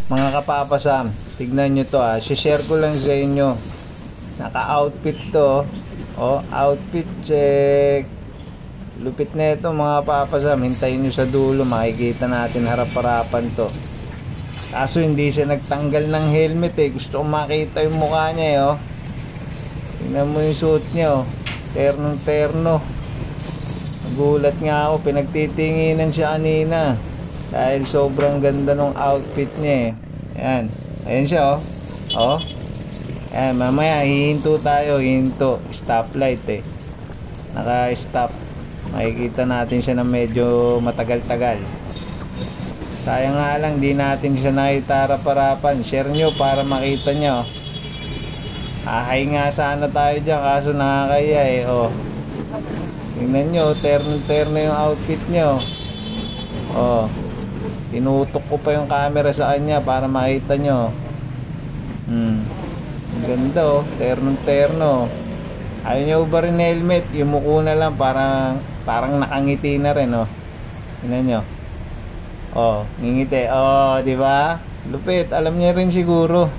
Mga kapapasam, tignan nyo to share ko lang sa inyo. Naka-outfit to. Oh, outfit check. Lupit na ito mga kapapasam. Hintayin nyo sa dulo, makikita natin harap-harapan to. Kaso hindi siya nagtanggal ng helmet Gusto kong makita yung mukha niya Tingnan mo yung suot niya Ternong terno. Nagulat nga ako, pinagtitinginan siya kanina dahil sobrang ganda ng outfit niya Ayan. Ayan siya Ayan, mamaya hihinto tayo, hihinto. Stoplight Naka-stop. Makikita natin siya na medyo matagal-tagal. Sayang nga lang, di natin siya nakita harap-harapan. Share nyo para makita nyo. Ahay nga sana tayo dyan, kaso nakakaya Tingnan nyo, terno-terno yung outfit nyo. Tinutok ko pa yung camera sa kanya para makita nyo. Ang ganda terno-terno. Ayaw nyo ba rin helmet? Yung muko na lang, parang nakangiti na rin Tingnan nyo. Ngingiti. Di ba? Lupit. Alam niya rin siguro.